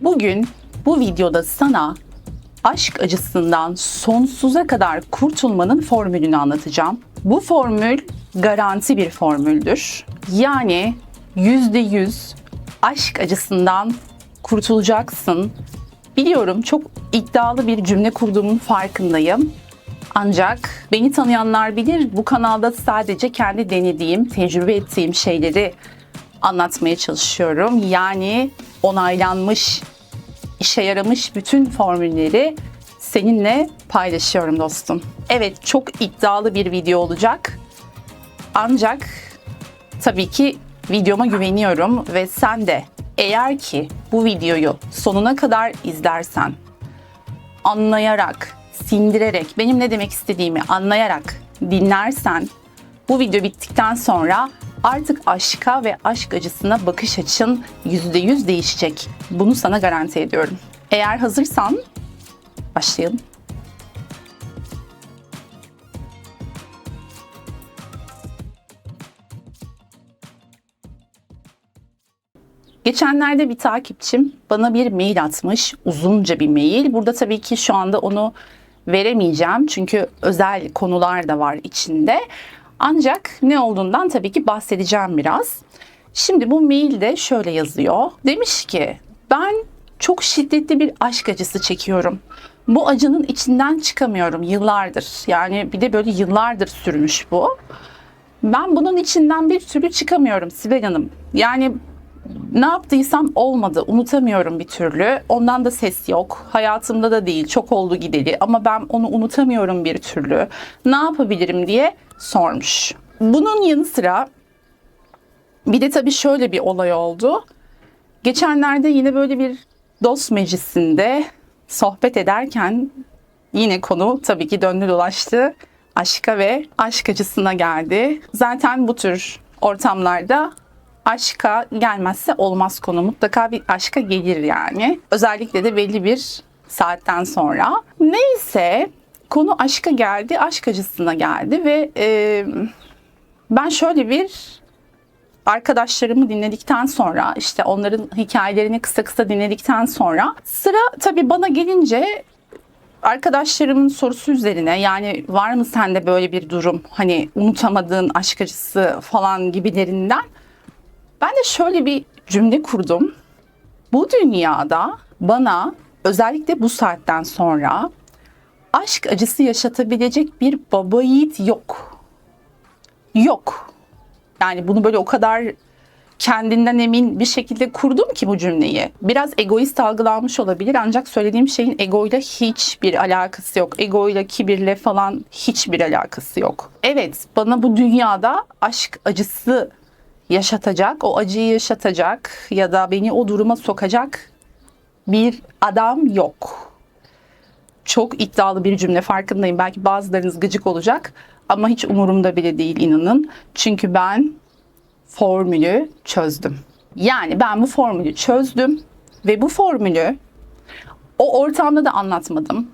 Bugün bu videoda sana aşk acısından sonsuza kadar kurtulmanın formülünü anlatacağım. Bu formül garanti bir formüldür. Yani %100 aşk acısından kurtulacaksın. Biliyorum, çok iddialı bir cümle kurduğumun farkındayım. Ancak beni tanıyanlar bilir, bu kanalda sadece kendi denediğim, tecrübe ettiğim şeyleri anlatmaya çalışıyorum. Yani onaylanmış, işe yaramış bütün formülleri seninle paylaşıyorum dostum. Evet, çok iddialı bir video olacak. Ancak tabii ki videoma güveniyorum ve sen de eğer ki bu videoyu sonuna kadar izlersen, anlayarak, sindirerek, benim ne demek istediğimi anlayarak dinlersen, bu video bittikten sonra artık aşka ve aşk acısına bakış açın %100 değişecek. Bunu sana garanti ediyorum. Eğer hazırsan başlayalım. Geçenlerde bir takipçim bana bir mail atmış. Uzunca bir mail. Burada tabii ki şu anda onu veremeyeceğim. Çünkü özel konular da var içinde. Ancak ne olduğundan tabii ki bahsedeceğim biraz. Şimdi bu mailde şöyle yazıyor. Demiş ki, ben çok şiddetli bir aşk acısı çekiyorum. Bu acının içinden çıkamıyorum yıllardır. Yani bir de böyle yıllardır sürmüş bu. Ben bunun içinden bir türlü çıkamıyorum Sibel Hanım. Yani ne yaptıysam olmadı. Unutamıyorum bir türlü. Ondan da ses yok. Hayatımda da değil. Çok oldu gideli. Ama ben onu unutamıyorum bir türlü. Ne yapabilirim diye sormuş. Bunun yanı sıra bir de tabii şöyle bir olay oldu. Geçenlerde yine böyle bir dost meclisinde sohbet ederken yine konu tabii ki döndü dolaştı. Aşka ve aşk acısına geldi. Zaten bu tür ortamlarda aşka gelmezse olmaz konu. Mutlaka bir aşka gelir yani. Özellikle de belli bir saatten sonra. Neyse, konu aşka geldi, aşk acısına geldi ve ben şöyle bir arkadaşlarımı dinledikten sonra, işte onların hikayelerini kısa kısa dinledikten sonra sıra tabii bana gelince arkadaşlarımın sorusu üzerine, yani var mı sende böyle bir durum, hani unutamadığın aşk acısı falan gibilerinden, ben de şöyle bir cümle kurdum. Bu dünyada bana özellikle bu saatten sonra aşk acısı yaşatabilecek bir baba yiğit yok. Yok. Yani bunu böyle o kadar kendinden emin bir şekilde kurdum ki bu cümleyi. Biraz egoist algılanmış olabilir, ancak söylediğim şeyin egoyla hiçbir alakası yok. Egoyla, kibirle falan hiçbir alakası yok. Evet, bana bu dünyada aşk acısı yaşatacak, o acıyı yaşatacak ya da beni o duruma sokacak bir adam yok. Çok iddialı bir cümle, farkındayım. Belki bazılarınız gıcık olacak ama hiç umurumda bile değil, inanın. Çünkü ben formülü çözdüm. Yani ben bu formülü çözdüm ve bu formülü o ortamda da anlatmadım.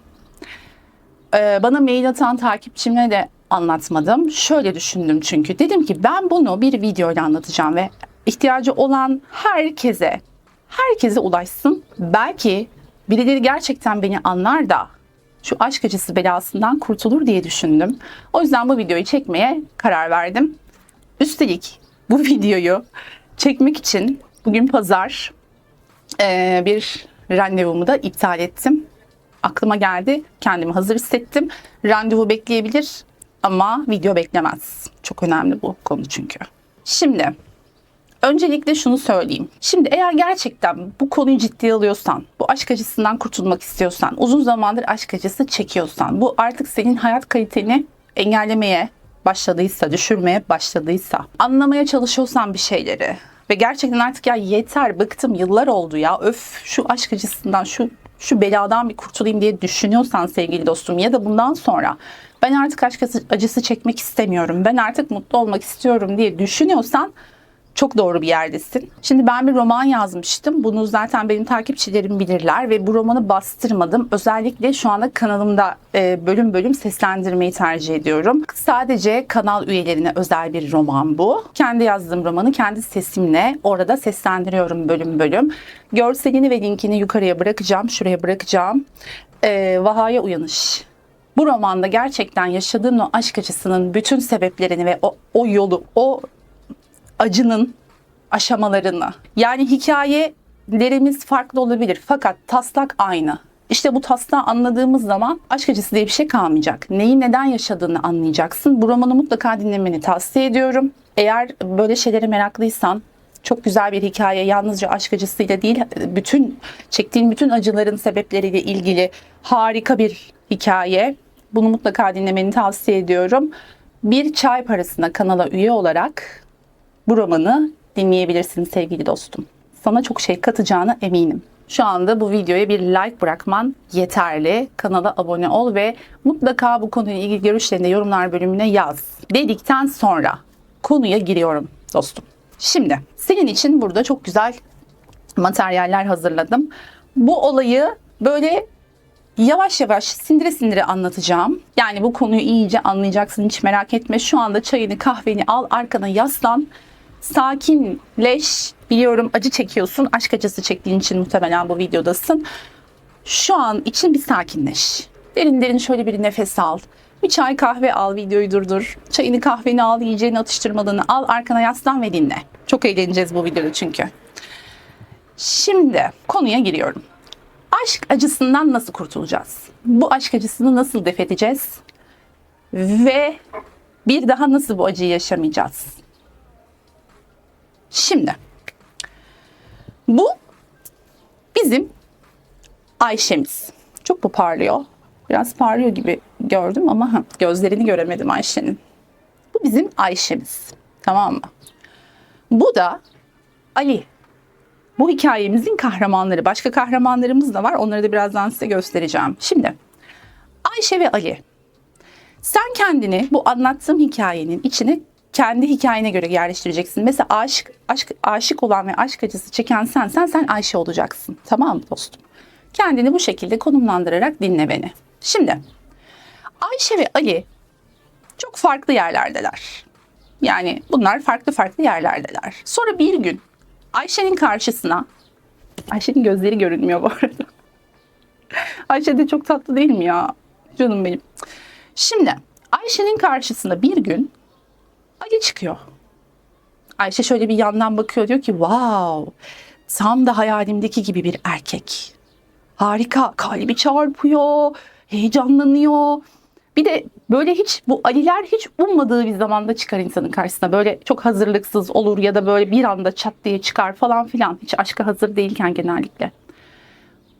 Bana mail atan takipçimle de anlatmadım. Şöyle düşündüm çünkü. Dedim ki ben bunu bir videoyla anlatacağım ve ihtiyacı olan herkese ulaşsın. Belki birileri gerçekten beni anlar da şu aşk acısı belasından kurtulur diye düşündüm. O yüzden bu videoyu çekmeye karar verdim. Üstelik bu videoyu çekmek için bugün pazar, bir randevumu da iptal ettim. Aklıma geldi, kendimi hazır hissettim. Randevu bekleyebilir ama video beklemez. Çok önemli bu konu çünkü. Şimdi öncelikle şunu söyleyeyim. Şimdi eğer gerçekten bu konuyu ciddiye alıyorsan, bu aşk acısından kurtulmak istiyorsan, uzun zamandır aşk acısı çekiyorsan, bu artık senin hayat kaliteni engellemeye başladıysa, düşürmeye başladıysa, anlamaya çalışıyorsan bir şeyleri ve gerçekten artık ya yeter, bıktım, yıllar oldu ya, öf, şu aşk acısından, şu beladan bir kurtulayım diye düşünüyorsan sevgili dostum, ya da bundan sonra ben artık aşk acısı çekmek istemiyorum, ben artık mutlu olmak istiyorum diye düşünüyorsan, Çok doğru bir yerdesin. Şimdi ben bir roman yazmıştım. Bunu zaten benim takipçilerim bilirler ve bu romanı bastırmadım. Özellikle şu anda kanalımda bölüm bölüm seslendirmeyi tercih ediyorum. Sadece kanal üyelerine özel bir roman bu. Kendi yazdığım romanı kendi sesimle orada seslendiriyorum bölüm bölüm. Görselini ve linkini yukarıya bırakacağım, şuraya bırakacağım. Vaha'ya Uyanış. Bu romanda gerçekten yaşadığım o aşk acısının bütün sebeplerini ve o yolu, o acının aşamalarını. Yani hikayelerimiz farklı olabilir fakat taslak aynı. İşte bu taslağı anladığımız zaman aşk acısı diye bir şey kalmayacak. Neyi neden yaşadığını anlayacaksın. Bu romanı mutlaka dinlemeni tavsiye ediyorum. Eğer böyle şeylere meraklıysan, çok güzel bir hikaye, yalnızca aşk acısıyla değil, çektiğin bütün acıların sebepleriyle ilgili harika bir hikaye. Bunu mutlaka dinlemeni tavsiye ediyorum. Bir çay parasına kanala üye olarak bu romanı dinleyebilirsin sevgili dostum. Sana çok şey katacağına eminim. Şu anda bu videoya bir like bırakman yeterli. Kanala abone ol ve mutlaka bu konuyla ilgili görüşlerini de yorumlar bölümüne yaz. Dedikten sonra konuya giriyorum dostum. Şimdi senin için burada çok güzel materyaller hazırladım. Bu olayı böyle yavaş yavaş sindire sindire anlatacağım. Yani bu konuyu iyice anlayacaksın, hiç merak etme. Şu anda çayını kahveni al, arkana yaslan. Sakinleş. Biliyorum acı çekiyorsun. Aşk acısı çektiğin için muhtemelen bu videodasın. Şu an için bir sakinleş. Derin derin şöyle bir nefes al. Bir çay kahve al, videoyu durdur. Çayını kahveni al, yiyeceğini atıştırmalarını al, arkana yaslan ve dinle. Çok eğleneceğiz bu videoda çünkü. Şimdi konuya giriyorum. Aşk acısından nasıl kurtulacağız? Bu aşk acısını nasıl def edeceğiz? Ve bir daha nasıl bu acıyı yaşamayacağız? Şimdi bu bizim Ayşe'miz. Çok mu parlıyor? Biraz parlıyor gibi gördüm ama gözlerini göremedim Ayşe'nin. Bu bizim Ayşe'miz. Tamam mı? Bu da Ali. Bu hikayemizin kahramanları. Başka kahramanlarımız da var. Onları da birazdan size göstereceğim. Şimdi Ayşe ve Ali. Sen kendini bu anlattığım hikayenin içine kendi hikayene göre yerleştireceksin. Mesela aşık olan ve aşk acısı çeken sen Ayşe olacaksın. Tamam mı dostum? Kendini bu şekilde konumlandırarak dinle beni. Şimdi Ayşe ve Ali çok farklı yerlerdeler. Yani bunlar farklı farklı yerlerdeler. Sonra bir gün Ayşe'nin karşısına, Ayşe'nin gözleri görünmüyor bu arada. Ayşe de çok tatlı değil mi ya? Canım benim. Şimdi Ayşe'nin karşısına bir gün Ali çıkıyor. Ayşe şöyle bir yandan bakıyor, diyor ki wow, tam da hayalimdeki gibi bir erkek. Harika, kalbi çarpıyor, heyecanlanıyor. Bir de böyle bu Aliler hiç ummadığı bir zamanda çıkar insanın karşısına. Böyle çok hazırlıksız olur ya da böyle bir anda çat diye çıkar falan filan. Hiç aşka hazır değilken genellikle.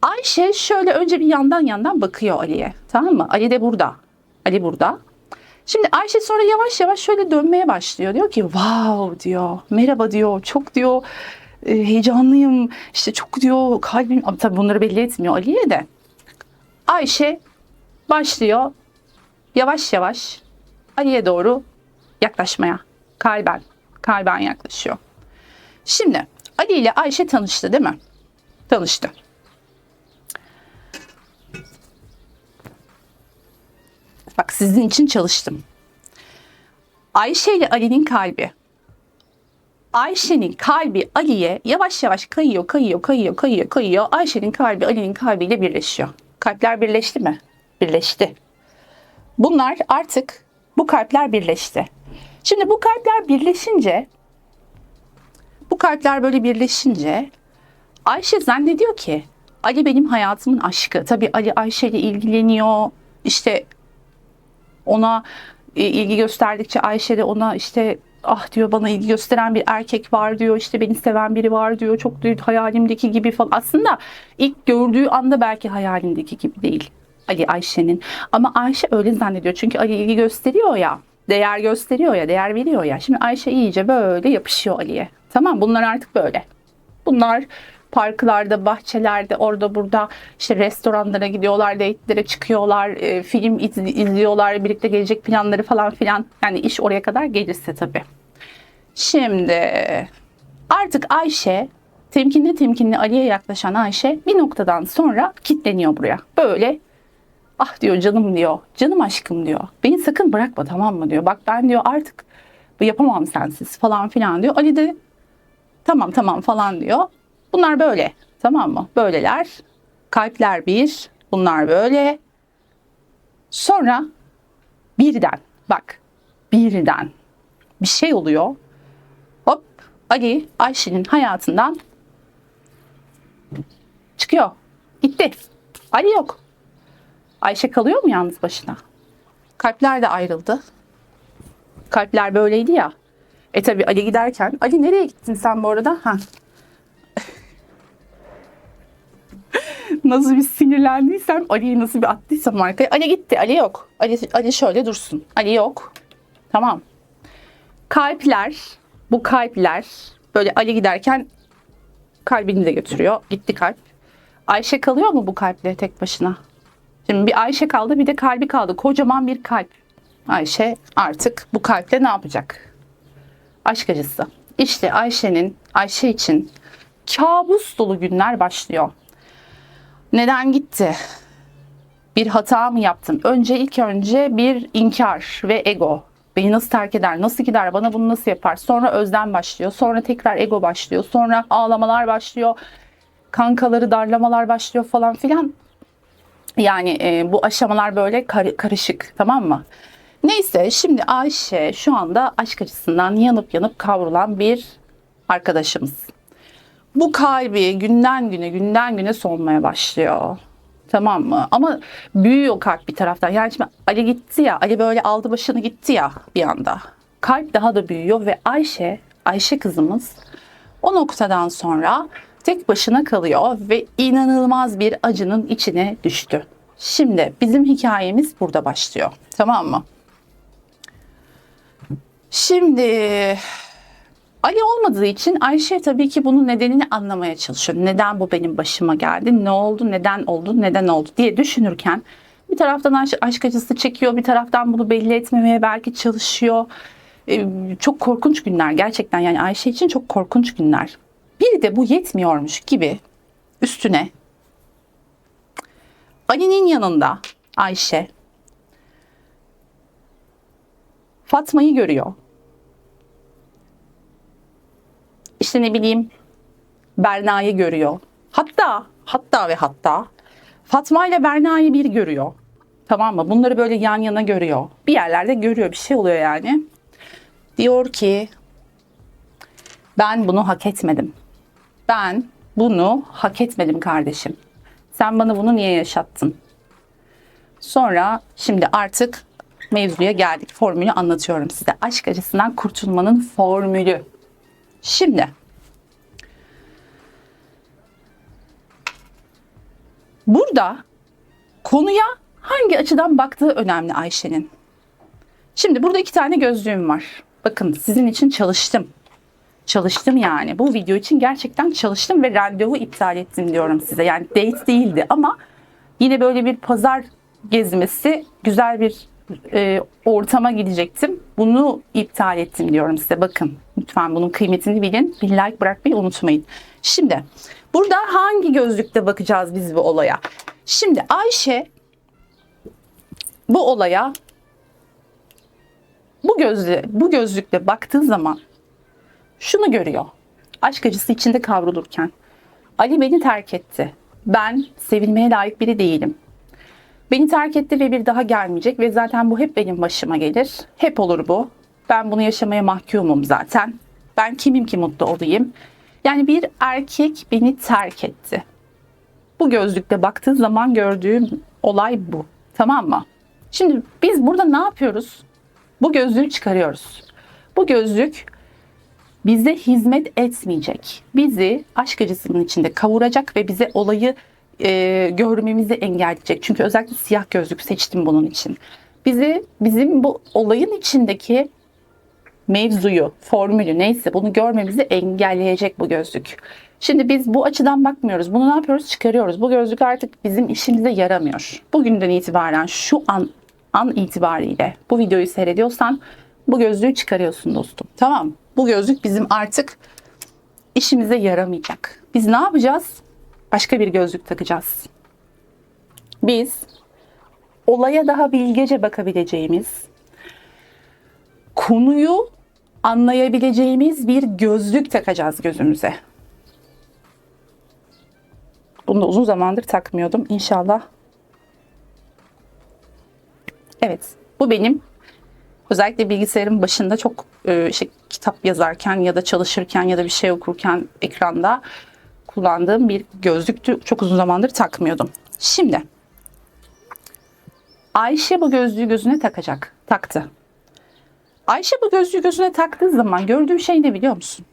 Ayşe şöyle önce bir yandan bakıyor Ali'ye. Tamam mı? Ali de burada. Ali burada. Şimdi Ayşe sonra yavaş yavaş şöyle dönmeye başlıyor. Diyor ki wow diyor. Merhaba diyor. Çok diyor heyecanlıyım. İşte çok diyor kalbim. Ama tabii bunları belli etmiyor Ali'ye de. Ayşe başlıyor yavaş yavaş Ali'ye doğru yaklaşmaya. Kalben yaklaşıyor. Şimdi Ali ile Ayşe tanıştı değil mi? Tanıştı. Bak sizin için çalıştım. Ayşe ile Ali'nin kalbi. Ayşe'nin kalbi Ali'ye yavaş yavaş kayıyor. Ayşe'nin kalbi Ali'nin kalbiyle birleşiyor. Kalpler birleşti mi? Birleşti. Bunlar artık bu kalpler birleşti. Şimdi bu kalpler böyle birleşince Ayşe zannediyor ki Ali benim hayatımın aşkı. Tabii Ali Ayşe ile ilgileniyor. İşte ona ilgi gösterdikçe Ayşe de ona işte ah diyor bana ilgi gösteren bir erkek var diyor. İşte beni seven biri var diyor. Çok diyor hayalimdeki gibi falan. Aslında ilk gördüğü anda belki hayalindeki gibi değil Ali Ayşe'nin. Ama Ayşe öyle zannediyor. Çünkü Ali ilgi gösteriyor ya. Değer gösteriyor ya. Değer veriyor ya. Şimdi Ayşe iyice böyle yapışıyor Ali'ye. Tamam, bunlar artık böyle. Bunlar parklarda, bahçelerde, orada burada işte restoranlara gidiyorlar, date'lere çıkıyorlar, film izliyorlar, birlikte gelecek planları falan filan. Yani iş oraya kadar gelirse tabii. Şimdi Artık Ayşe, temkinli temkinli Ali'ye yaklaşan Ayşe bir noktadan sonra kilitleniyor buraya. Böyle ah diyor, canım diyor, canım aşkım diyor. Beni sakın bırakma, tamam mı diyor. Bak ben diyor artık yapamam sensiz falan filan diyor. Ali de tamam tamam falan diyor. Bunlar böyle, tamam mı? Böyleler. Kalpler bir. Bunlar böyle. Sonra birden, bak birden bir şey oluyor. Hop, Ali Ayşe'nin hayatından çıkıyor. Gitti. Ali yok. Ayşe kalıyor mu yalnız başına? Kalpler de ayrıldı. Kalpler böyleydi ya. Tabi Ali giderken, Ali nereye gittin sen bu arada? Ha. Nasıl bir sinirlendiysem, Ali'yi nasıl bir attıysam arkaya. Ali gitti, Ali yok. Ali şöyle dursun. Ali yok. Tamam. Kalpler, bu kalpler böyle Ali giderken kalbini de götürüyor. Gitti kalp. Ayşe kalıyor mu bu kalple tek başına? Şimdi bir Ayşe kaldı, bir de kalbi kaldı. Kocaman bir kalp. Ayşe artık bu kalple ne yapacak? Aşk acısı. İşte Ayşe için kabus dolu günler başlıyor. Neden gitti? Bir hata mı yaptım? İlk önce bir inkar ve ego. Beni nasıl terk eder, nasıl gider, bana bunu nasıl yapar? Sonra özlem başlıyor, sonra tekrar ego başlıyor, sonra ağlamalar başlıyor, kankaları darlamalar başlıyor falan filan. Yani bu aşamalar böyle karışık, tamam mı? Neyse, şimdi Ayşe şu anda aşk acısından yanıp yanıp kavrulan bir arkadaşımız. Bu kalbi günden güne solmaya başlıyor. Tamam mı? Ama büyüyor kalp bir taraftan. Yani şimdi Ali gitti ya, Ali böyle aldı başını gitti ya bir anda. Kalp daha da büyüyor ve Ayşe kızımız o noktadan sonra tek başına kalıyor ve inanılmaz bir acının içine düştü. Şimdi bizim hikayemiz burada başlıyor. Tamam mı? Şimdi Ali olmadığı için Ayşe tabii ki bunun nedenini anlamaya çalışıyor. Neden bu benim başıma geldi? Ne oldu? Neden oldu? Neden oldu diye düşünürken bir taraftan aşk acısı çekiyor, bir taraftan bunu belli etmemeye belki çalışıyor. Çok korkunç günler gerçekten, yani Ayşe için çok korkunç günler. Bir de bu yetmiyormuş gibi üstüne Ali'nin yanında Ayşe Fatma'yı görüyor. İşte ne bileyim Berna'yı görüyor. Hatta Fatma ile Berna'yı bir görüyor. Tamam mı? Bunları böyle yan yana görüyor. Bir yerlerde görüyor, bir şey oluyor yani. Diyor ki ben bunu hak etmedim. Ben bunu hak etmedim kardeşim. Sen bana bunu niye yaşattın? Sonra şimdi artık mevzuya geldik. Formülü anlatıyorum size. Aşk acısından kurtulmanın formülü. Şimdi burada konuya hangi açıdan baktığı önemli Ayşe'nin. Şimdi burada 2 tane gözlüğüm var. Bakın sizin için çalıştım. Çalıştım yani. Bu video için gerçekten çalıştım ve randevu iptal ettim diyorum size. Yani date değildi ama yine böyle bir pazar gezmesi, güzel bir ortama gidecektim. Bunu iptal ettim diyorum size. Bakın lütfen bunun kıymetini bilin. Bir like bırakmayı unutmayın. Şimdi burada hangi gözlükle bakacağız biz bu olaya? Şimdi Ayşe bu olaya bu gözlükle baktığı zaman şunu görüyor. Aşk acısı içinde kavrulurken Ali beni terk etti. Ben sevilmeye layık biri değilim. Beni terk etti ve bir daha gelmeyecek ve zaten bu hep benim başıma gelir. Hep olur bu. Ben bunu yaşamaya mahkumum zaten. Ben kimim ki mutlu olayım? Yani bir erkek beni terk etti. Bu gözlükle baktığı zaman gördüğüm olay bu. Tamam mı? Şimdi biz burada ne yapıyoruz? Bu gözlüğü çıkarıyoruz. Bu gözlük bize hizmet etmeyecek. Bizi aşk acısının içinde kavuracak ve bize olayı görmemizi engelleyecek. Çünkü özellikle siyah gözlük seçtim bunun için. Bizim bu olayın içindeki mevzuyu, formülü neyse bunu görmemizi engelleyecek bu gözlük. Şimdi biz bu açıdan bakmıyoruz. Bunu ne yapıyoruz? Çıkarıyoruz. Bu gözlük artık bizim işimize yaramıyor. Bugünden itibaren şu an itibariyle bu videoyu seyrediyorsan bu gözlüğü çıkarıyorsun dostum. Tamam. Bu gözlük bizim artık işimize yaramayacak. Biz ne yapacağız? Başka bir gözlük takacağız. Biz olaya daha bilgece bakabileceğimiz, konuyu anlayabileceğimiz bir gözlük takacağız gözümüze. Bunu da uzun zamandır takmıyordum. İnşallah. Evet, bu benim özellikle bilgisayarın başında çok kitap yazarken ya da çalışırken ya da bir şey okurken ekranda kullandığım bir gözlüktü. Çok uzun zamandır takmıyordum. Şimdi Ayşe bu gözlüğü gözüne takacak. Taktı. Ayşe bu gözlüğü gözüne taktığı zaman gördüğü şey ne biliyor musun?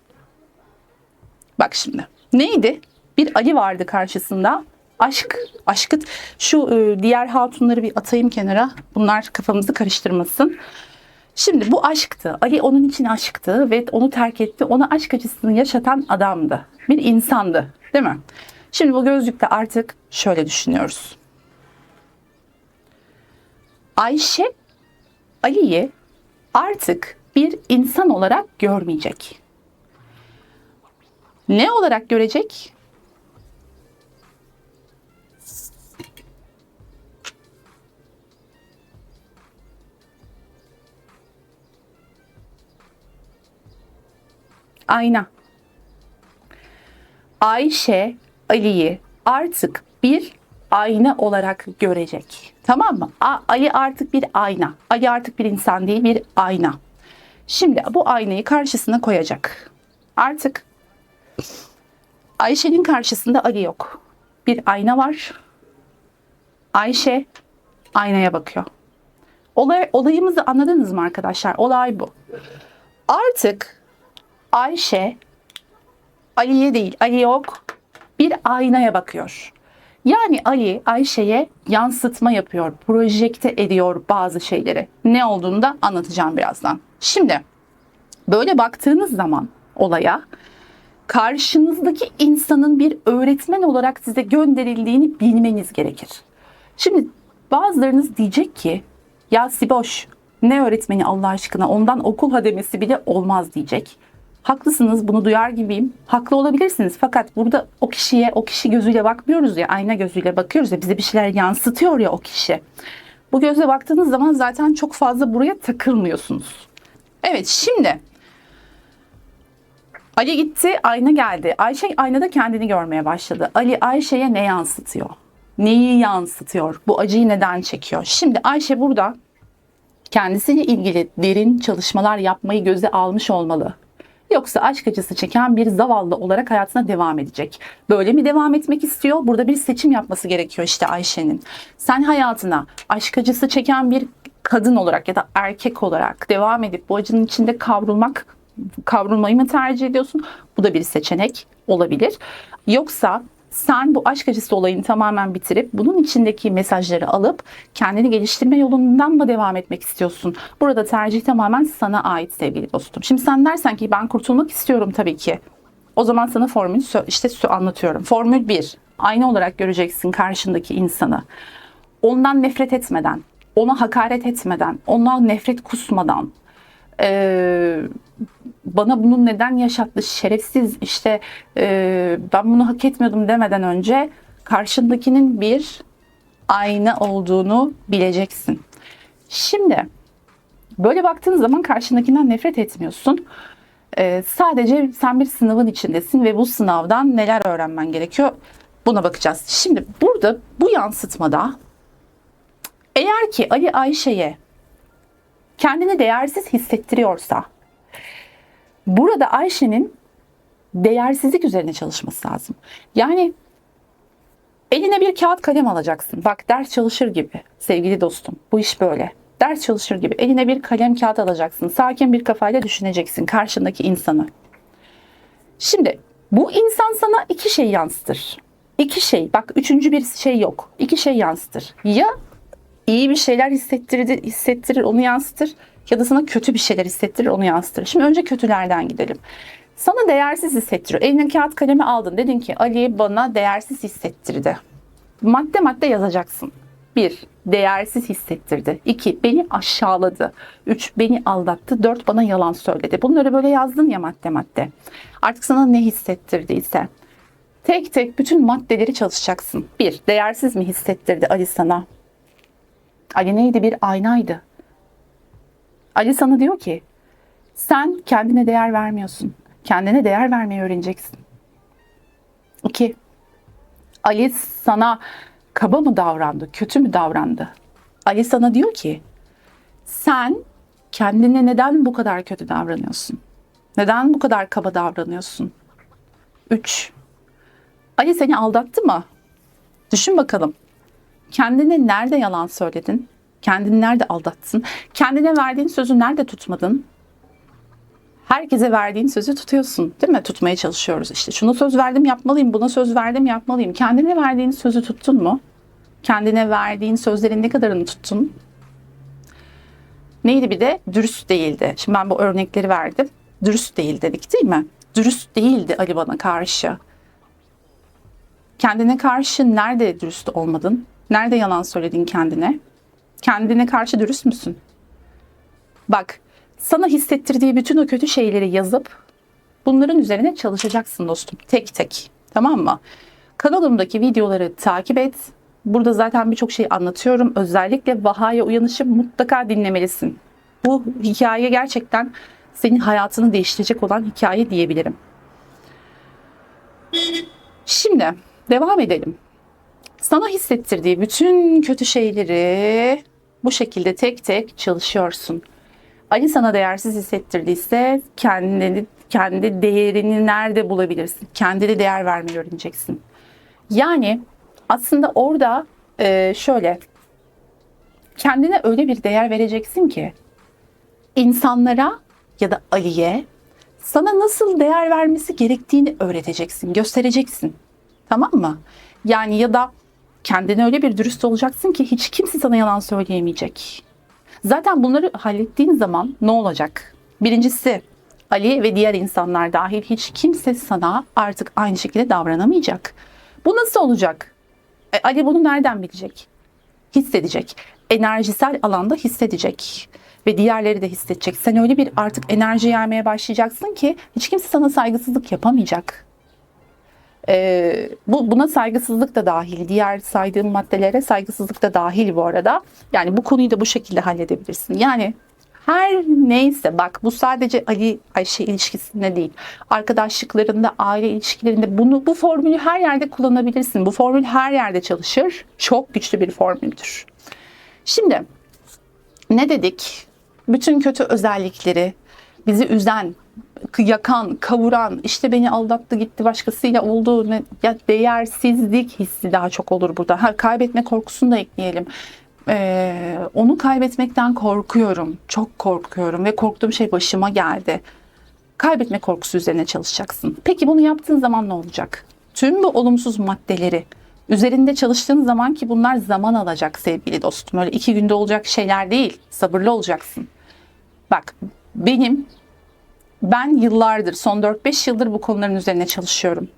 Bak şimdi. Neydi? Bir Ali vardı karşısında. Aşkı şu diğer hatunları bir atayım kenara. Bunlar kafamızı karıştırmasın. Şimdi bu aşktı. Ali onun için aşktı ve onu terk etti. Ona aşk acısını yaşatan adamdı. Bir insandı, değil mi? Şimdi bu gözlükte artık şöyle düşünüyoruz. Ayşe Ali'yi artık bir insan olarak görmeyecek. Ne olarak görecek? Ayna. Ayşe Ali'yi artık bir ayna olarak görecek. Tamam mı? Ali artık bir ayna. Ali artık bir insan değil, bir ayna. Şimdi bu aynayı karşısına koyacak. Artık Ayşe'nin karşısında Ali yok. Bir ayna var. Ayşe aynaya bakıyor. Olayımızı anladınız mı arkadaşlar? Olay bu. Artık Ayşe Ali'ye değil, Ali yok, bir aynaya bakıyor. Yani Ali Ayşe'ye yansıtma yapıyor, projekte ediyor bazı şeyleri. Ne olduğunu da anlatacağım birazdan. Şimdi böyle baktığınız zaman olaya, karşınızdaki insanın bir öğretmen olarak size gönderildiğini bilmeniz gerekir. Şimdi bazılarınız diyecek ki ya Siboş, ne öğretmeni Allah aşkına, ondan okul hademesi bile olmaz diyecek. Haklısınız, bunu duyar gibiyim. Haklı olabilirsiniz fakat burada o kişi gözüyle bakmıyoruz ya, ayna gözüyle bakıyoruz ya, bize bir şeyler yansıtıyor ya o kişi. Bu gözle baktığınız zaman zaten çok fazla buraya takılmıyorsunuz. Evet, şimdi Ali gitti, ayna geldi. Ayşe aynada kendini görmeye başladı. Ali Ayşe'ye ne yansıtıyor? Neyi yansıtıyor? Bu acıyı neden çekiyor? Şimdi Ayşe burada kendisiyle ilgili derin çalışmalar yapmayı göze almış olmalı. Yoksa aşk acısı çeken bir zavallı olarak hayatına devam edecek. Böyle mi devam etmek istiyor? Burada bir seçim yapması gerekiyor işte Ayşe'nin. Sen hayatına aşk acısı çeken bir kadın olarak ya da erkek olarak devam edip bu acının içinde kavrulmayı mı tercih ediyorsun? Bu da bir seçenek olabilir. Yoksa sen bu aşk acısı olayını tamamen bitirip bunun içindeki mesajları alıp kendini geliştirme yolundan mı devam etmek istiyorsun? Burada tercih tamamen sana ait sevgili dostum. Şimdi sen dersen ki ben kurtulmak istiyorum tabii ki. O zaman sana formülü anlatıyorum. Formül 1. Ayna olarak göreceksin karşındaki insanı. Ondan nefret etmeden, ona hakaret etmeden, ondan nefret kusmadan, bana bunu neden yaşattı, şerefsiz, işte ben bunu hak etmiyordum demeden önce karşındakinin bir ayna olduğunu bileceksin. Şimdi böyle baktığın zaman karşındakinden nefret etmiyorsun. Sadece sen bir sınavın içindesin ve bu sınavdan neler öğrenmen gerekiyor, buna bakacağız. Şimdi burada bu yansıtmada eğer ki Ali Ayşe'ye kendini değersiz hissettiriyorsa, burada Ayşe'nin değersizlik üzerine çalışması lazım. Yani eline bir kağıt kalem alacaksın. Bak, ders çalışır gibi sevgili dostum. Bu iş böyle. Ders çalışır gibi. Eline bir kalem kağıt alacaksın. Sakin bir kafayla düşüneceksin karşındaki insanı. Şimdi bu insan sana iki şey yansıtır. İki şey. Bak, üçüncü bir şey yok. İki şey yansıtır. Ya iyi bir şeyler hissettirir, onu yansıtır, ya da sana kötü bir şeyler hissettirir, onu yansıtır. Şimdi önce kötülerden gidelim. Sana değersiz hissettiriyor. Eline kağıt kalemi aldın. Dedin ki Ali bana değersiz hissettirdi. Madde madde yazacaksın. 1. Değersiz hissettirdi. 2. Beni aşağıladı. 3. Beni aldattı. 4. Bana yalan söyledi. Bunları böyle yazdın ya madde madde. Artık sana ne hissettirdiyse. Tek tek bütün maddeleri çalışacaksın. 1. Değersiz mi hissettirdi Ali sana? Ali neydi? Bir aynaydı. Ali sana diyor ki sen kendine değer vermiyorsun. Kendine değer vermeyi öğreneceksin. 2. Ali sana kaba mı davrandı, kötü mü davrandı? Ali sana diyor ki sen kendine neden bu kadar kötü davranıyorsun? Neden bu kadar kaba davranıyorsun? 3. Ali seni aldattı mı? Düşün bakalım. Kendine nerede yalan söyledin? Kendini nerede aldattın? Kendine verdiğin sözü nerede tutmadın? Herkese verdiğin sözü tutuyorsun, değil mi? Tutmaya çalışıyoruz işte. Şuna söz verdim yapmalıyım, buna söz verdim yapmalıyım. Kendine verdiğin sözü tuttun mu? Kendine verdiğin sözlerin ne kadarını tuttun? Neydi bir de? Dürüst değildi. Şimdi ben bu örnekleri verdim. Dürüst değil dedik değil mi? Dürüst değildi Ali bana karşı. Kendine karşı nerede dürüst olmadın? Nerede yalan söyledin kendine? Kendine karşı dürüst müsün? Bak, sana hissettirdiği bütün o kötü şeyleri yazıp bunların üzerine çalışacaksın dostum. Tek tek. Tamam mı? Kanalımdaki videoları takip et. Burada zaten birçok şey anlatıyorum. Özellikle Vaha'ya uyanışı mutlaka dinlemelisin. Bu hikaye gerçekten senin hayatını değiştirecek olan hikaye diyebilirim. Şimdi devam edelim. Sana hissettirdiği bütün kötü şeyleri bu şekilde tek tek çalışıyorsun. Ali sana değersiz hissettirdiyse kendi değerini nerede bulabilirsin? Kendine değer vermeyi öğreneceksin. Yani aslında orada şöyle kendine öyle bir değer vereceksin ki insanlara ya da Ali'ye sana nasıl değer vermesi gerektiğini öğreteceksin, göstereceksin. Tamam mı? Yani ya da kendine öyle bir dürüst olacaksın ki hiç kimse sana yalan söyleyemeyecek. Zaten bunları hallettiğin zaman ne olacak? Birincisi Ali ve diğer insanlar dahil hiç kimse sana artık aynı şekilde davranamayacak. Bu nasıl olacak? Ali bunu nereden bilecek? Hissedecek. Enerjisel alanda hissedecek. Ve diğerleri de hissedecek. Sen öyle bir artık enerji yaymaya başlayacaksın ki hiç kimse sana saygısızlık yapamayacak. Buna saygısızlık da dahil. Diğer saydığım maddelere saygısızlık da dahil bu arada. Yani bu konuyu da bu şekilde halledebilirsin. Yani her neyse bak bu sadece Ali Ayşe ilişkisinde değil. Arkadaşlıklarında, aile ilişkilerinde bu formülü her yerde kullanabilirsin. Bu formül her yerde çalışır. Çok güçlü bir formüldür. Şimdi ne dedik? Bütün kötü özellikleri, bizi üzen, yakan, kavuran, işte beni aldattı gitti başkasıyla oldu, ya değersizlik hissi daha çok olur burada. Kaybetme korkusunu da ekleyelim. Onu kaybetmekten korkuyorum, çok korkuyorum ve korktuğum şey başıma geldi. Kaybetme korkusu üzerine çalışacaksın. Peki bunu yaptığın zaman ne olacak? Tüm bu olumsuz maddeleri üzerinde çalıştığın zaman, ki bunlar zaman alacak sevgili dostum. Öyle 2 günde olacak şeyler değil. Sabırlı olacaksın. Bak ben yıllardır, son 4-5 yıldır bu konuların üzerine çalışıyorum.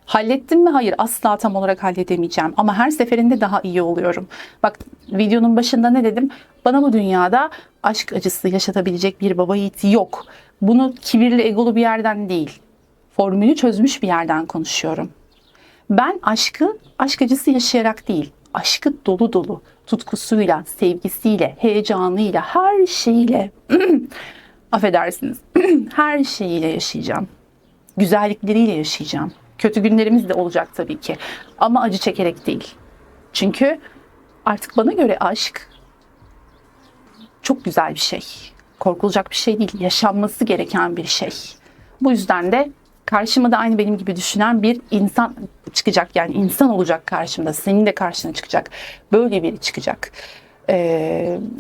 Hallettim mi? Hayır, asla tam olarak halledemeyeceğim. Ama her seferinde daha iyi oluyorum. Bak videonun başında ne dedim? Bana bu dünyada aşk acısı yaşatabilecek bir baba yiğit yok. Bunu kibirli, egolu bir yerden değil. Formülü çözmüş bir yerden konuşuyorum. Ben aşkı aşk acısı yaşayarak değil, aşkı dolu dolu, tutkusuyla, sevgisiyle, heyecanıyla, her şeyiyle, affedersiniz, her şeyiyle yaşayacağım. Güzellikleriyle yaşayacağım. Kötü günlerimiz de olacak tabii ki. Ama acı çekerek değil. Çünkü artık bana göre aşk çok güzel bir şey. Korkulacak bir şey değil. Yaşanması gereken bir şey. Bu yüzden de karşıma da aynı benim gibi düşünen bir insan çıkacak. Yani insan olacak karşımda. Senin de karşına çıkacak. Böyle biri çıkacak.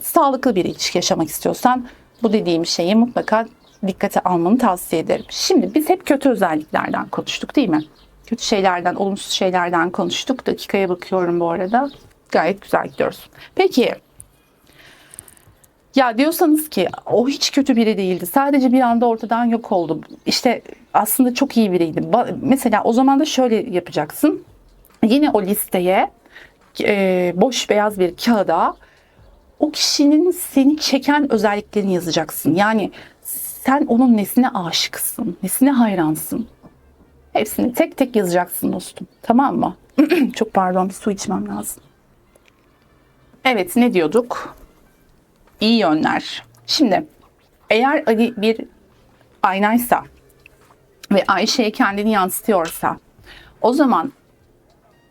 Sağlıklı bir ilişki yaşamak istiyorsan bu dediğim şeyi mutlaka dikkate almanı tavsiye ederim. Şimdi biz hep kötü özelliklerden konuştuk değil mi? Kötü şeylerden, olumsuz şeylerden konuştuk. Dakikaya bakıyorum bu arada. Gayet güzel gidiyoruz. Peki ya diyorsanız ki o hiç kötü biri değildi. Sadece bir anda ortadan yok oldu. İşte aslında çok iyi biriydi. Mesela o zaman da şöyle yapacaksın. Yine o listeye boş beyaz bir kağıda o kişinin seni çeken özelliklerini yazacaksın. Yani sen onun nesine aşıksın, nesine hayransın. Hepsini tek tek yazacaksın dostum. Tamam mı? Çok pardon, bir su içmem lazım. Evet, ne diyorduk? İyi yönler. Şimdi eğer Ali bir aynaysa ve Ayşe'ye kendini yansıtıyorsa, o zaman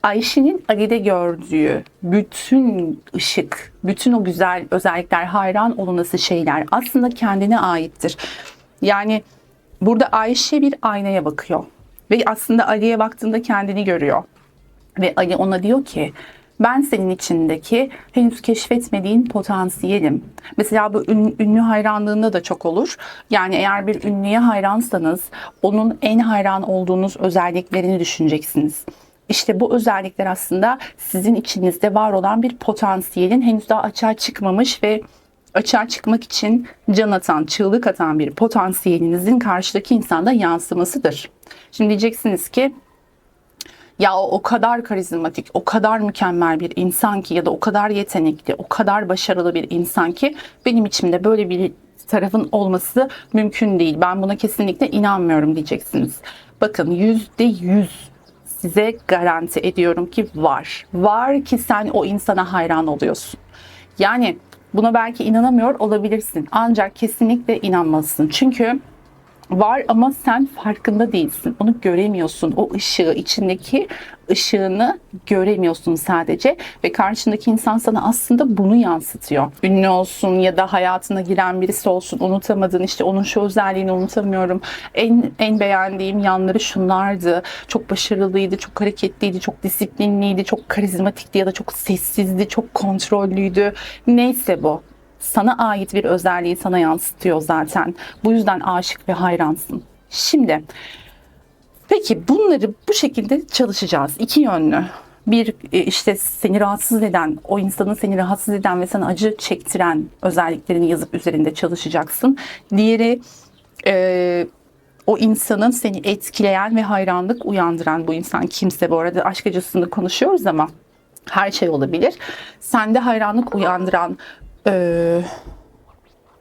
Ayşe'nin Ali'de gördüğü bütün ışık, bütün o güzel özellikler, hayran olunası şeyler aslında kendine aittir. Yani burada Ayşe bir aynaya bakıyor ve aslında Ali'ye baktığında kendini görüyor. Ve Ali ona diyor ki, ben senin içindeki henüz keşfetmediğin potansiyelim. Mesela bu ünlü hayranlığında da çok olur. Yani eğer bir ünlüye hayransanız onun en hayran olduğunuz özelliklerini düşüneceksiniz. İşte bu özellikler aslında sizin içinizde var olan bir potansiyelin henüz daha açığa çıkmamış ve açığa çıkmak için can atan, çığlık atan bir potansiyelinizin karşıdaki insanda yansımasıdır. Şimdi diyeceksiniz ki, ya o kadar karizmatik, o kadar mükemmel bir insan ki ya da o kadar yetenekli, o kadar başarılı bir insan ki benim içimde böyle bir tarafın olması mümkün değil. Ben buna kesinlikle inanmıyorum diyeceksiniz. Bakın %100 size garanti ediyorum ki var. Var ki sen o insana hayran oluyorsun. Yani buna belki inanamıyor olabilirsin. Ancak kesinlikle inanmalısın. Çünkü var ama sen farkında değilsin. Onu göremiyorsun. O ışığı, içindeki ışığını göremiyorsun sadece. Ve karşındaki insan sana aslında bunu yansıtıyor. Ünlü olsun ya da hayatına giren birisi olsun, unutamadığın, işte onun şu özelliğini unutamıyorum. En beğendiğim yanları şunlardı. Çok başarılıydı, çok hareketliydi, çok disiplinliydi, çok karizmatikti ya da çok sessizdi, çok kontrollüydü. Neyse bu. Sana ait bir özelliği sana yansıtıyor zaten. Bu yüzden aşık ve hayransın. Şimdi, peki bunları bu şekilde çalışacağız. İki yönlü. Bir, işte seni rahatsız eden, o insanın seni rahatsız eden ve sana acı çektiren özelliklerini yazıp üzerinde çalışacaksın. Diğeri, o insanın seni etkileyen ve hayranlık uyandıran, bu insan kimse, bu arada aşk acısını konuşuyoruz ama her şey olabilir. Sende hayranlık uyandıran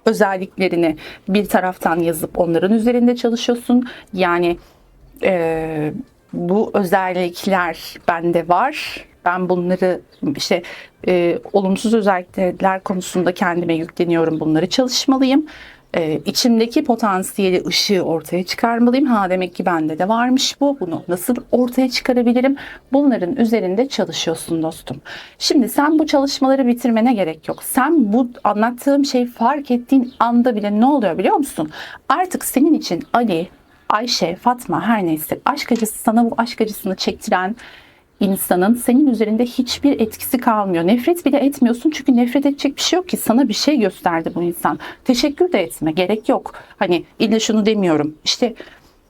özelliklerini bir taraftan yazıp onların üzerinde çalışıyorsun. Yani bu özellikler bende var. Ben bunları işte olumsuz özellikler konusunda kendime yükleniyorum. Bunları çalışmalıyım. İçimdeki potansiyeli, ışığı ortaya çıkarmalıyım. Ha, demek ki bende de varmış bu. Bunu nasıl ortaya çıkarabilirim? Bunların üzerinde çalışıyorsun dostum. Şimdi sen bu çalışmaları bitirmene gerek yok. Sen bu anlattığım şeyi fark ettiğin anda bile ne oluyor biliyor musun? Artık senin için Ali, Ayşe, Fatma, her neyse, aşk acısı, sana bu aşk acısını çektiren insanın senin üzerinde hiçbir etkisi kalmıyor. Nefret bile etmiyorsun çünkü nefret edecek bir şey yok ki. Sana bir şey gösterdi bu insan. Teşekkür de etme, gerek yok. Hani illa şunu demiyorum. İşte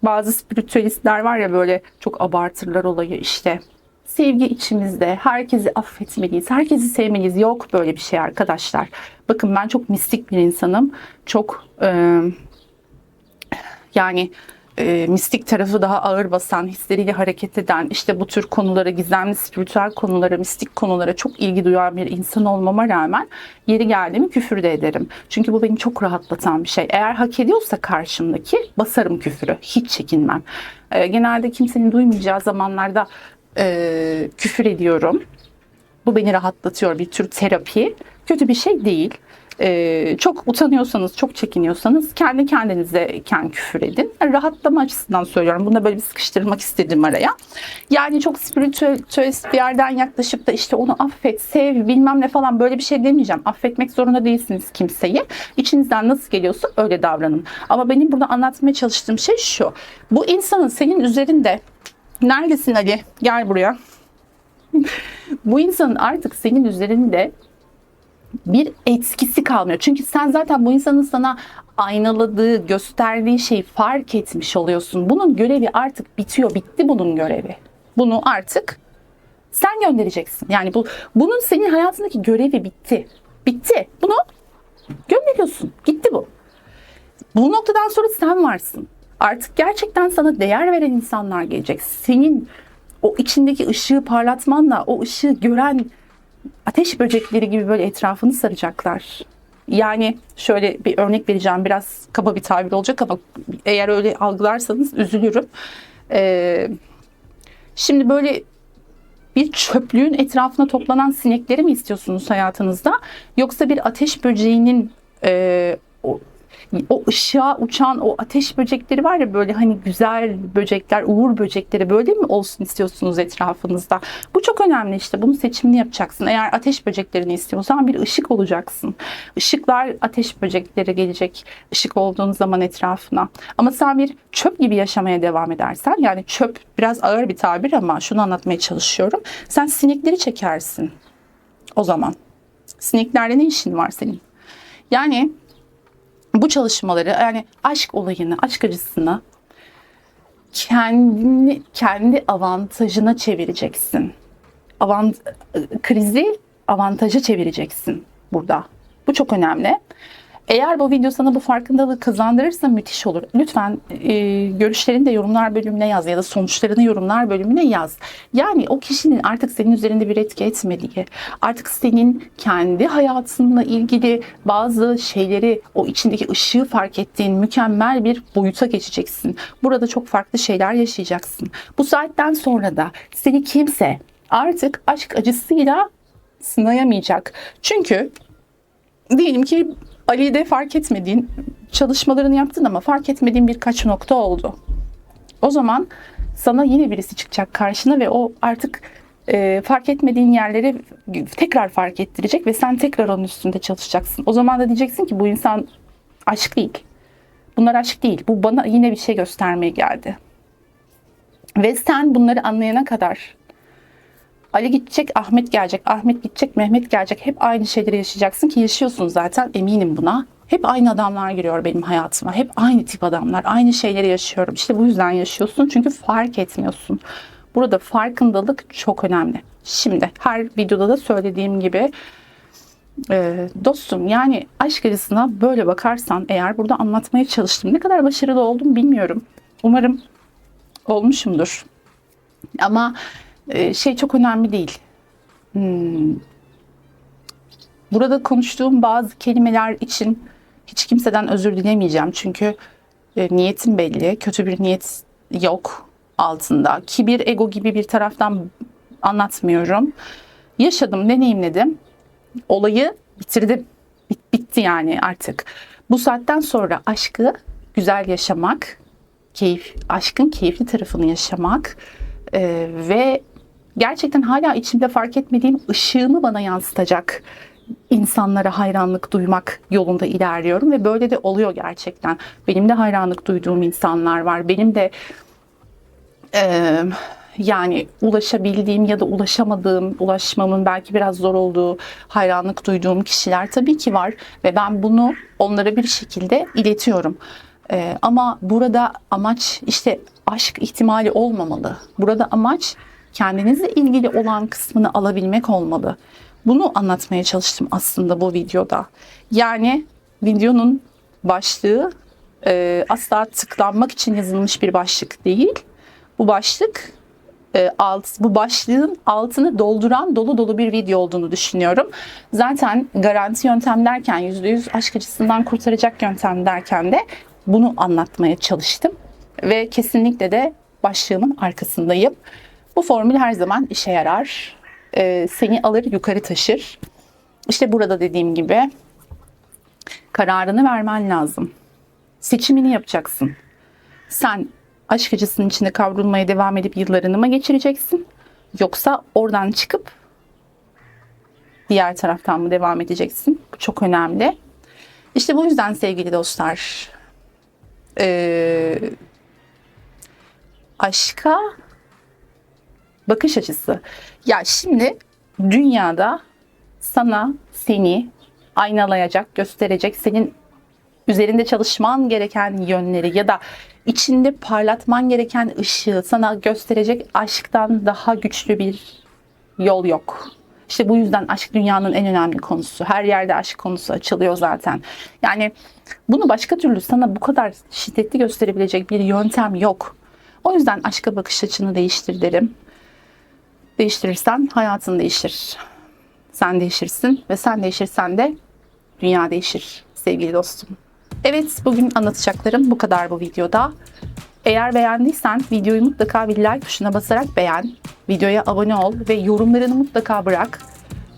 bazı spiritüalistler var ya, böyle çok abartırlar olayı, işte sevgi içimizde, herkesi affetmeliyiz, herkesi sevmeliyiz. Yok böyle bir şey arkadaşlar. Bakın, ben çok mistik bir insanım. Çok mistik tarafı daha ağır basan, hisleriyle hareket eden, işte bu tür konulara, gizemli, spiritüel konulara, mistik konulara çok ilgi duyan bir insan olmama rağmen yeri geldi mi küfür de ederim. Çünkü bu beni çok rahatlatan bir şey. Eğer hak ediyorsa karşımdaki, basarım küfürü. Hiç çekinmem. Genelde kimsenin duymayacağı zamanlarda küfür ediyorum. Bu beni rahatlatıyor, bir tür terapi. Kötü bir şey değil. Çok utanıyorsanız, çok çekiniyorsanız kendi kendinizeyken küfür edin. Yani rahatlama açısından söylüyorum. Bunu da böyle bir sıkıştırmak istedim araya. Yani çok spiritüelist bir yerden yaklaşıp da işte onu affet, sev, bilmem ne falan, böyle bir şey demeyeceğim. Affetmek zorunda değilsiniz kimseyi. İçinizden nasıl geliyorsa öyle davranın. Ama benim burada anlatmaya çalıştığım şey şu. Bu insanın senin üzerinde, neredesin Ali? Gel buraya. Bu insanın artık senin üzerinde bir etkisi kalmıyor. Çünkü sen zaten bu insanın sana aynaladığı, gösterdiği şeyi fark etmiş oluyorsun. Bunun görevi artık bitiyor. Bitti bunun görevi. Bunu artık sen göndereceksin. Yani bunun senin hayatındaki görevi bitti. Bitti. Bunu gönderiyorsun. Gitti bu. Bu noktadan sonra sen varsın. Artık gerçekten sana değer veren insanlar gelecek. Senin o içindeki ışığı parlatmanla o ışığı gören ateş böcekleri gibi böyle etrafını saracaklar. Yani şöyle bir örnek vereceğim. Biraz kaba bir tabir olacak ama eğer öyle algılarsanız üzülürüm. Şimdi böyle bir çöplüğün etrafına toplanan sinekleri mi istiyorsunuz hayatınızda? Yoksa bir ateş böceğinin o ışığa uçan o ateş böcekleri var ya, böyle hani güzel böcekler, uğur böcekleri böyle mi olsun istiyorsunuz etrafınızda? Bu çok önemli işte. Bunun seçimini yapacaksın. Eğer ateş böceklerini istiyorsan bir ışık olacaksın. Işıklar, ateş böcekleri gelecek ışık olduğun zaman etrafına. Ama sen bir çöp gibi yaşamaya devam edersen, yani çöp biraz ağır bir tabir ama şunu anlatmaya çalışıyorum. Sen sinekleri çekersin o zaman. Sineklerle ne işin var senin? Yani bu çalışmaları, yani aşk olayını, aşk acısını kendi avantajına çevireceksin. Krizi avantaja çevireceksin burada. Bu çok önemli. Eğer bu video sana bu farkındalığı kazandırırsa müthiş olur. Lütfen görüşlerini de yorumlar bölümüne yaz ya da sonuçlarını yorumlar bölümüne yaz. Yani o kişinin artık senin üzerinde bir etki etmediği, artık senin kendi hayatınla ilgili bazı şeyleri, o içindeki ışığı fark ettiğin mükemmel bir boyuta geçeceksin. Burada çok farklı şeyler yaşayacaksın. Bu saatten sonra da seni kimse artık aşk acısıyla sınayamayacak. Çünkü diyelim ki Ali'de fark etmediğin, çalışmalarını yaptın ama fark etmediğin birkaç nokta oldu. O zaman sana yine birisi çıkacak karşına ve o artık fark etmediğin yerleri tekrar fark ettirecek ve sen tekrar onun üstünde çalışacaksın. O zaman da diyeceksin ki bu insan aşk değil. Bunlar aşk değil. Bu bana yine bir şey göstermeye geldi. Ve sen bunları anlayana kadar Ali gidecek, Ahmet gelecek, Ahmet gidecek, Mehmet gelecek. Hep aynı şeyleri yaşayacaksın ki yaşıyorsun zaten, eminim buna. Hep aynı adamlar giriyor benim hayatıma. Hep aynı tip adamlar, aynı şeyleri yaşıyorum. İşte bu yüzden yaşıyorsun, çünkü fark etmiyorsun. Burada farkındalık çok önemli. Şimdi her videoda da söylediğim gibi dostum, yani aşk acısına böyle bakarsan eğer, burada anlatmaya çalıştım. Ne kadar başarılı oldum bilmiyorum. Umarım olmuşumdur. Ama şey çok önemli değil. Burada konuştuğum bazı kelimeler için hiç kimseden özür dilemeyeceğim. Çünkü niyetim belli. Kötü bir niyet yok altında. Kibir, ego gibi bir taraftan anlatmıyorum. Yaşadım, deneyimledim. Olayı bitirdim. Bitti yani artık. Bu saatten sonra aşkı güzel yaşamak, aşkın keyifli tarafını yaşamak ve gerçekten hala içimde fark etmediğim ışığımı bana yansıtacak insanlara hayranlık duymak yolunda ilerliyorum ve böyle de oluyor gerçekten. Benim de hayranlık duyduğum insanlar var. Benim de yani ulaşabildiğim ya da ulaşamadığım, ulaşmamın belki biraz zor olduğu, hayranlık duyduğum kişiler tabii ki var ve ben bunu onlara bir şekilde iletiyorum. Ama burada amaç işte aşk ihtimali olmamalı. Burada amaç kendinizle ilgili olan kısmını alabilmek olmalı. Bunu anlatmaya çalıştım aslında bu videoda. Yani videonun başlığı asla tıklanmak için yazılmış bir başlık değil. Bu başlık bu başlığın altını dolduran dolu dolu bir video olduğunu düşünüyorum. Zaten garanti yöntem derken, %100 aşk acısından kurtaracak yöntem derken de bunu anlatmaya çalıştım. Ve kesinlikle de başlığımın arkasındayım. Bu formül her zaman işe yarar. Seni alır yukarı taşır. İşte burada dediğim gibi kararını vermen lazım. Seçimini yapacaksın. Sen aşk acısının içinde kavrulmaya devam edip yıllarını mı geçireceksin? Yoksa oradan çıkıp diğer taraftan mı devam edeceksin? Bu çok önemli. İşte bu yüzden sevgili dostlar, aşka bakış açısı. Ya şimdi dünyada sana seni aynalayacak, gösterecek, senin üzerinde çalışman gereken yönleri ya da içinde parlatman gereken ışığı sana gösterecek aşktan daha güçlü bir yol yok. İşte bu yüzden aşk dünyanın en önemli konusu. Her yerde aşk konusu açılıyor zaten. Yani bunu başka türlü sana bu kadar şiddetli gösterebilecek bir yöntem yok. O yüzden aşka bakış açını değiştir derim. Değiştirirsen hayatın değişir. sen değişirsin ve sen değişirsen de dünya değişir sevgili dostum. Evet, bugün anlatacaklarım bu kadar bu videoda. Eğer beğendiysen videoyu mutlaka bir like tuşuna basarak beğen. Videoya abone ol ve yorumlarını mutlaka bırak.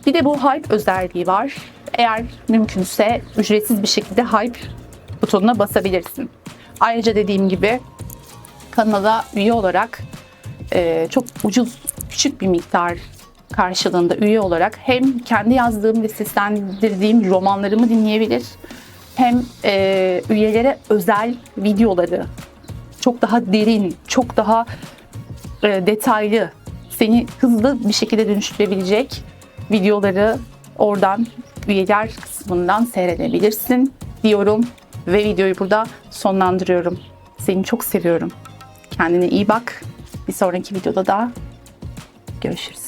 Bir de bu hype özelliği var. Eğer mümkünse ücretsiz bir şekilde hype butonuna basabilirsin. Ayrıca dediğim gibi kanala üye olarak çok ucuz, küçük bir miktar karşılığında üye olarak hem kendi yazdığım ve seslendirdiğim romanlarımı dinleyebilir, hem üyelere özel videoları, çok daha derin, çok daha detaylı, seni hızlı bir şekilde dönüştürebilecek videoları oradan üyeler kısmından seyredebilirsin diyorum ve videoyu burada sonlandırıyorum. Seni çok seviyorum. Kendine iyi bak. Bir sonraki videoda da görüşürüz.